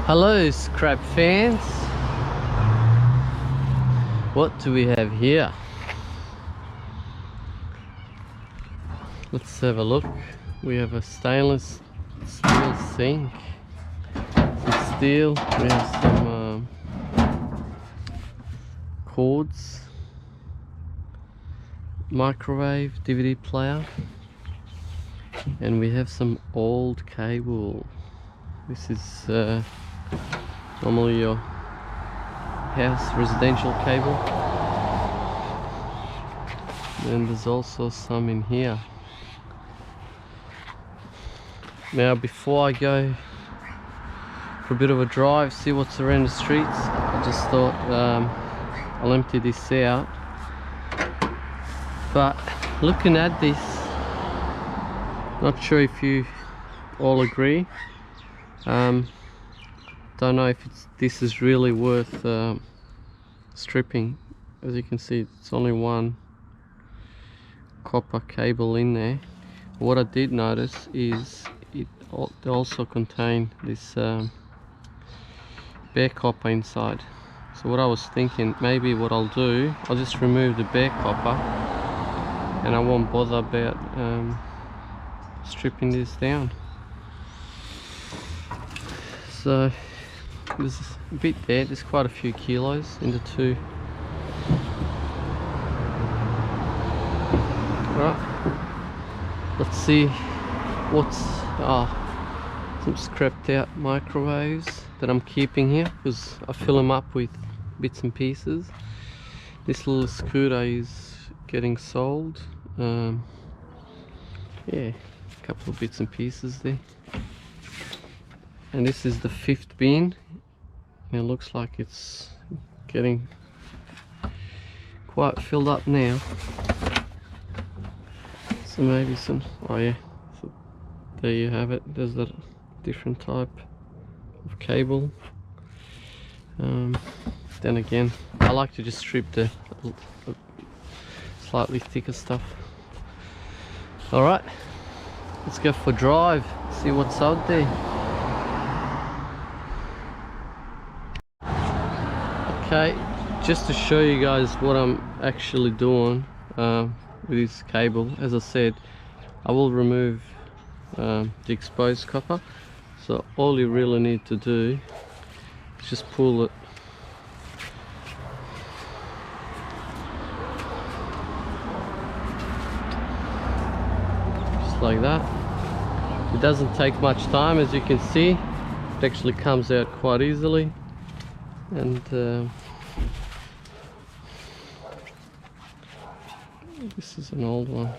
Hello scrap fans, what do we have here? Let's have a look. We have a stainless steel sink, some steel, we have some cords, microwave, DVD player, and we have some old cable. This is normally your house residential cable, and there's also some in here. Now before I go for a bit of a drive, see what's around the streets, I just thought I'll empty this out. But looking at this, not sure if you all agree, don't know if this is really worth stripping. As you can see, it's only one copper cable in there. What I did notice is they also contain this bare copper inside. So what I was thinking, maybe what I'll do, I'll just remove the bare copper and I won't bother about stripping this down. So there's a bit there, there's quite a few kilos in the two. Right, let's see what's some scrapped out microwaves that I'm keeping here, because I fill them up with bits and pieces. This little scooter is getting sold. Yeah, a couple of bits and pieces there. And this is the 5th bin, and it looks like it's getting quite filled up now. So maybe some, oh yeah, so there you have it. There's a different type of cable. Then again, I like to just strip the slightly thicker stuff. Alright, let's go for a drive, see what's out there. Okay, just to show you guys what I'm actually doing with this cable. As I said, I will remove the exposed copper, so all you really need to do is just pull it just like that. It doesn't take much time, as you can see. It actually comes out quite easily. And this is an old one.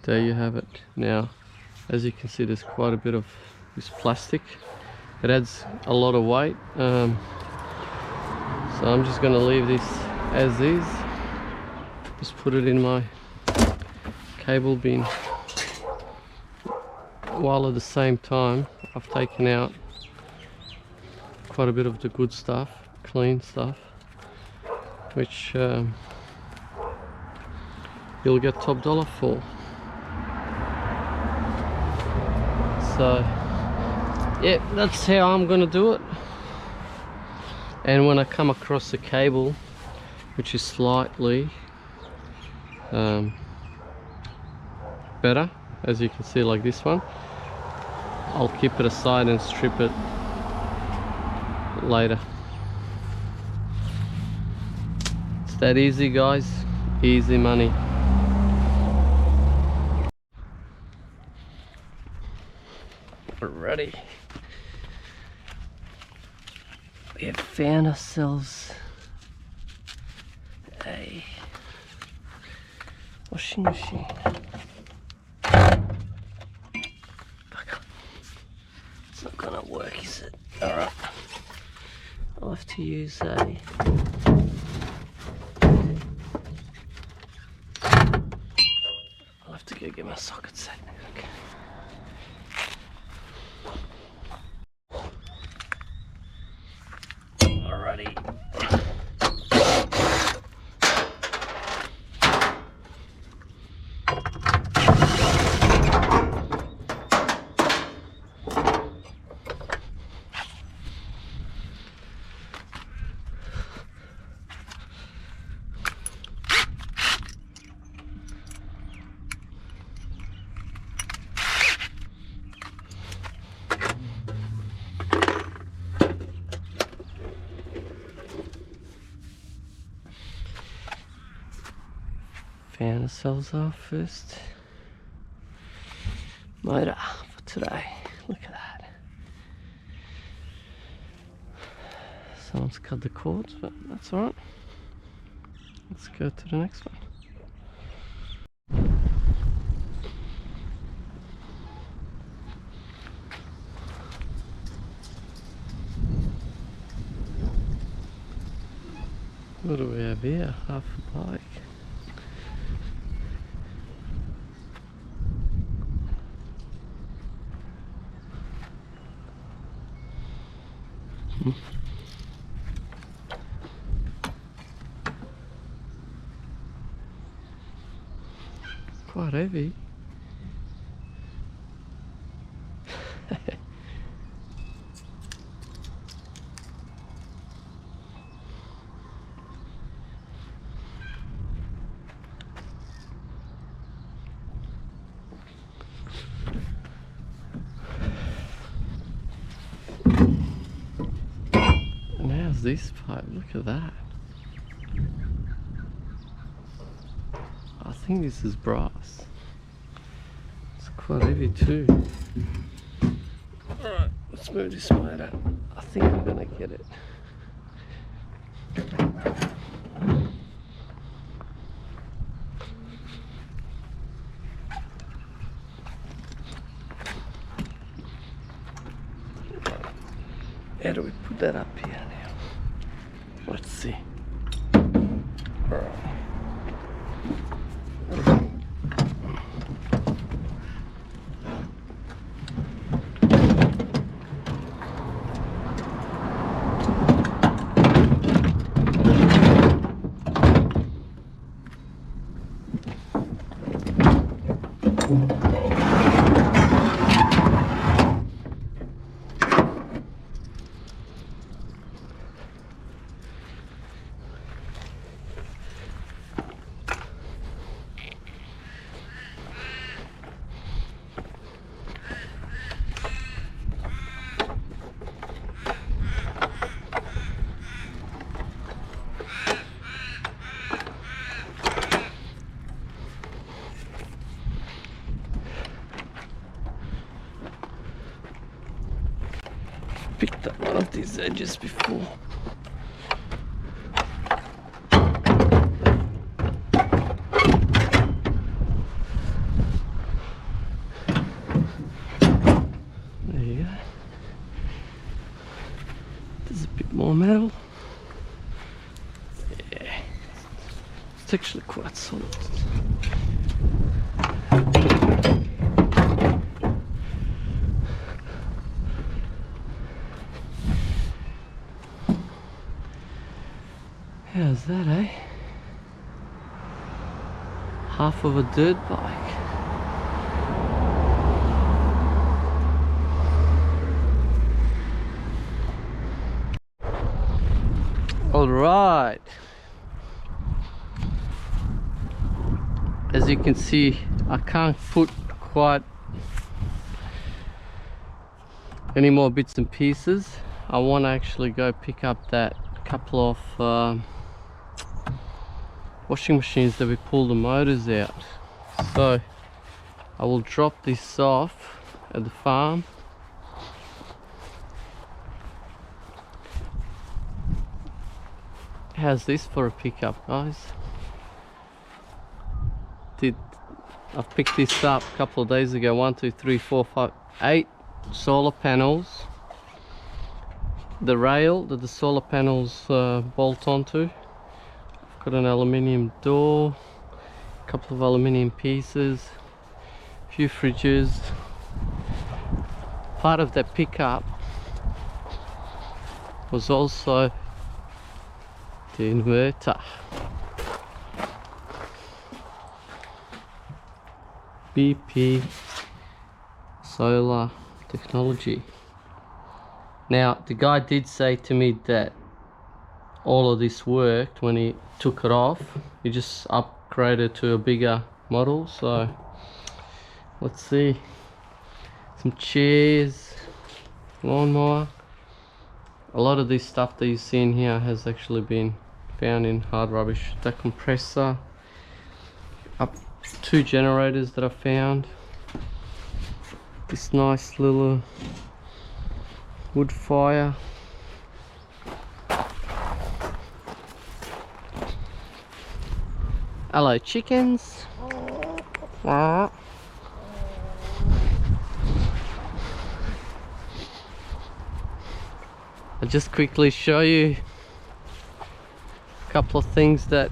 There you have it. Now, as you can see, there's quite a bit of this plastic. It adds a lot of weight. So I'm just going to leave this as is. Just put it in my cable bin, while at the same time I've taken out quite a bit of the good stuff, clean stuff, which you'll get top dollar for. So yeah, that's how I'm going to do it. And when I come across a cable which is slightly better, as you can see, like this one, I'll keep it aside and strip it later. It's that easy, guys. Easy money. Alrighty. We have found ourselves a washing machine. It's not gonna work, is it? Alright. I'll have to use a go get my socket set. Okay. Found ourselves our first motor for today. Look at that. Someone's cut the cords, but that's alright. Let's go to the next one. What do we have here? Half a bike. Quite heavy. And how's this pipe? Look at that. I think this is brass. It's quite heavy too. Alright, let's move this motor. I think I'm gonna get it. How do we put that up here now? Let's see. Alright. Picked up one of these edges before. There you go. There's a bit more metal. Yeah, it's actually quite solid. How's that, eh? Half of a dirt bike. All right. As you can see, I can't put quite any more bits and pieces. I want to actually go pick up that couple of washing machines that we pull the motors out. So I will drop this off at the farm. How's this for a pickup, guys? I've picked this up a couple of days ago. 1, 2, 3, 4, 5, 8 solar panels. The rail that the solar panels bolt onto. I've got an aluminium door, a couple of aluminium pieces, a few fridges. Part of that pickup was also the inverter. BP solar technology. Now the guy did say to me that all of this worked when he took it off. He just upgraded to a bigger model, so let's see. Some chairs, lawnmower. A lot of this stuff that you see in here has actually been found in hard rubbish. That compressor, up 2 generators that I found. This nice little wood fire. Hello chickens. I'll just quickly show you a couple of things that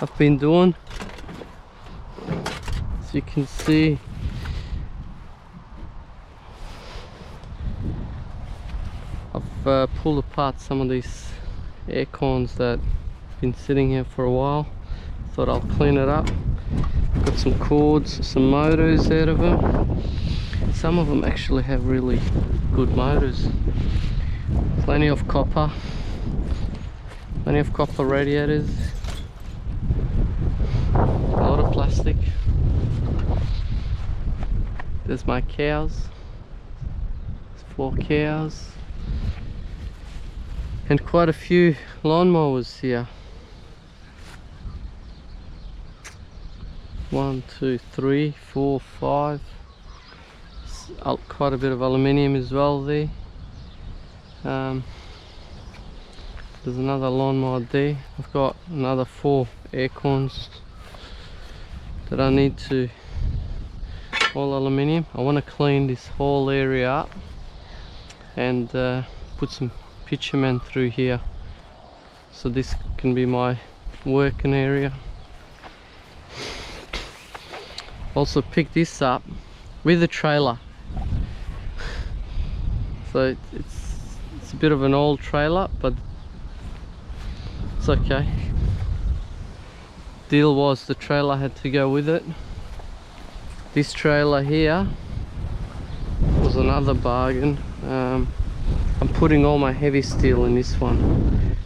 I've been doing. As you can see, I've pulled apart some of these air cons that have been sitting here for a while. Thought I'll clean it up. Got some cords, some motors out of them. Some of them actually have really good motors. Plenty of copper radiators. A lot of plastic. There's my cows. There's 4 cows. And quite a few lawnmowers here. 1, 2, 3, 4, 5. Quite a bit of aluminium as well there. There's another lawnmower there. I've got another 4 air cons that I need to, all aluminium. I want to clean this whole area up and put some bitumen through here, so this can be my working area. Also picked this up with a trailer. So it's a bit of an old trailer, but it's okay. Deal was the trailer had to go with it. This trailer here was another bargain. I'm putting all my heavy steel in this one,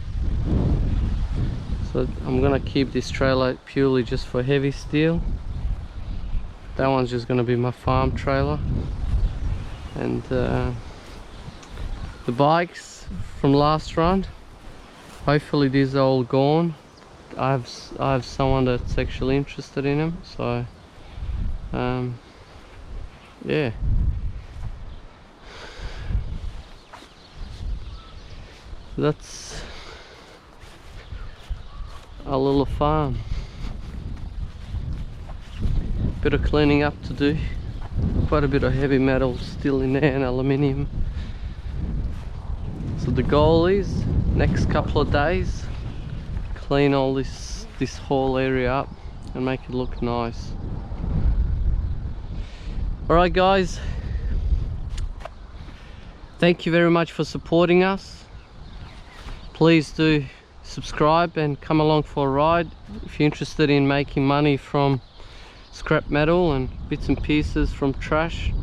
so I'm gonna keep this trailer purely just for heavy steel. That one's just gonna be my farm trailer. And the bikes from last run, hopefully these are all gone. I have someone that's actually interested in them, so yeah. That's our little farm. Bit of cleaning up to do. Quite a bit of heavy metal still in there and aluminium. So the goal is next couple of days clean all this whole area up and make it look nice. Alright guys, thank you very much for supporting us. Please do subscribe and come along for a ride if you're interested in making money from scrap metal and bits and pieces from trash.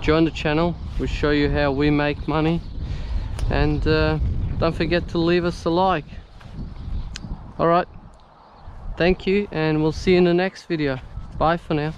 Join the channel, we'll show you how we make money, and don't forget to leave us a like. Alright, thank you, and we'll see you in the next video. Bye for now.